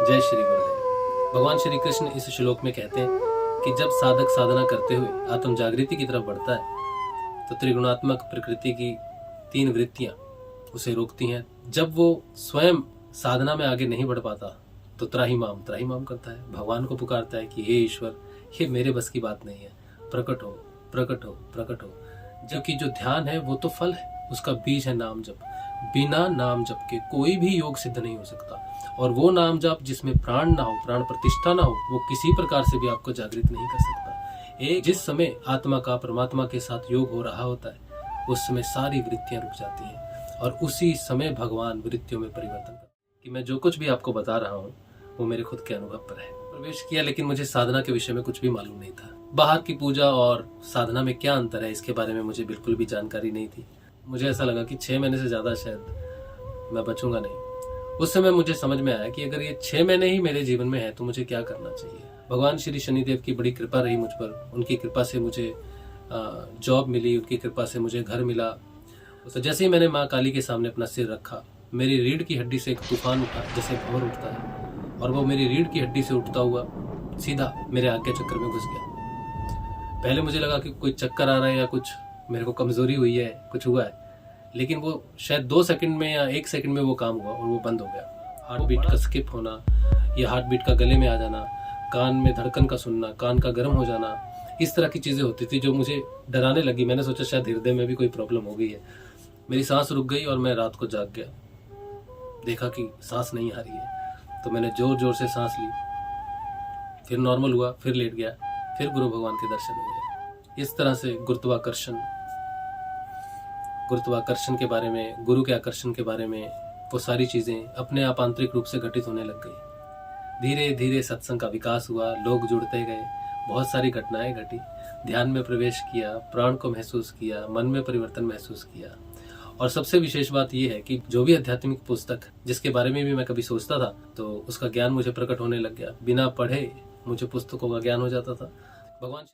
जय श्री गुरुदेव। भगवान श्री कृष्ण इस श्लोक में कहते हैं कि जब साधक साधना करते हुए आत्म जागृति की तरफ बढ़ता है तो त्रिगुणात्मक प्रकृति की 3 वृत्तियां उसे रोकती हैं। जब वो स्वयं साधना में आगे नहीं बढ़ पाता तो त्राहिमाम करता है, भगवान को पुकारता है कि हे ईश्वर, ये मेरे बस की बात नहीं है, प्रकट हो प्रकट हो प्रकट हो। जबकि जो ध्यान है वो तो फल है, उसका बीज है नाम जप। बिना नाम जप के कोई भी योग सिद्ध नहीं हो सकता, और वो नाम जप जिसमें प्राण ना हो, प्राण प्रतिष्ठा ना हो, वो किसी प्रकार से भी आपको जागृत नहीं कर सकता। जिस समय आत्मा का परमात्मा के साथ योग हो रहा होता है उस समय सारी वृत्तियां रुक जाती हैं और उसी समय भगवान वृत्तियों में परिवर्तन करते हैं। कि मैं जो कुछ भी आपको बता रहा हूँ वो मेरे खुद के अनुभव पर है। प्रवेश किया, लेकिन मुझे साधना के विषय में कुछ भी मालूम नहीं था। बाहर की पूजा और साधना में क्या अंतर है इसके बारे में मुझे बिल्कुल भी जानकारी नहीं थी। मुझे ऐसा लगा कि 6 महीने से ज्यादा शायद मैं बचूंगा नहीं। उस समय मुझे समझ में आया कि अगर ये 6 महीने ही मेरे जीवन में है तो मुझे क्या करना चाहिए। भगवान श्री शनिदेव की बड़ी कृपा रही मुझ पर। उनकी कृपा से मुझे जॉब मिली, उनकी कृपा से मुझे घर मिला। तो जैसे ही मैंने माँ काली के सामने अपना सिर रखा, मेरी रीढ़ की हड्डी से एक तूफान उठा, जैसे भंवर उठता है, और वो मेरी रीढ़ की हड्डी से उठता हुआ सीधा मेरे आज्ञा चक्र में घुस गया। पहले मुझे लगा कि कोई चक्कर आ रहा है या कुछ मेरे को कमजोरी हुई है, कुछ हुआ है, लेकिन वो शायद 2 सेकंड में या 1 सेकंड में वो काम हुआ और वो बंद हो गया। हार्ट बीट का स्किप होना या हार्ट बीट का गले में आ जाना, कान में धड़कन का सुनना, कान का गर्म हो जाना, इस तरह की चीजें होती थी जो मुझे डराने लगी। मैंने सोचा शायद हृदय में भी कोई प्रॉब्लम हो गई है। मेरी सांस रुक गई और मैं रात को जाग गया, देखा कि सांस नहीं आ रही है, तो मैंने जोर जोर से सांस ली, फिर नॉर्मल हुआ, फिर लेट गया, फिर गुरु भगवान के दर्शन हो गए। इस तरह से गुरुत्वाकर्षण के बारे में, गुरु के आकर्षण के बारे में, वो सारी चीजें अपने आप आंतरिक रूप से घटित होने लग गई। धीरे धीरे सत्संग का विकास हुआ, लोग जुड़ते गए, बहुत सारी घटनाएं घटी। ध्यान में प्रवेश किया, प्राण को महसूस किया, मन में परिवर्तन महसूस किया। और सबसे विशेष बात यह है कि जो भी आध्यात्मिक पुस्तक जिसके बारे में भी मैं कभी सोचता था तो उसका ज्ञान मुझे प्रकट होने लग गया। बिना पढ़े मुझे पुस्तकों का ज्ञान हो जाता था। भगवान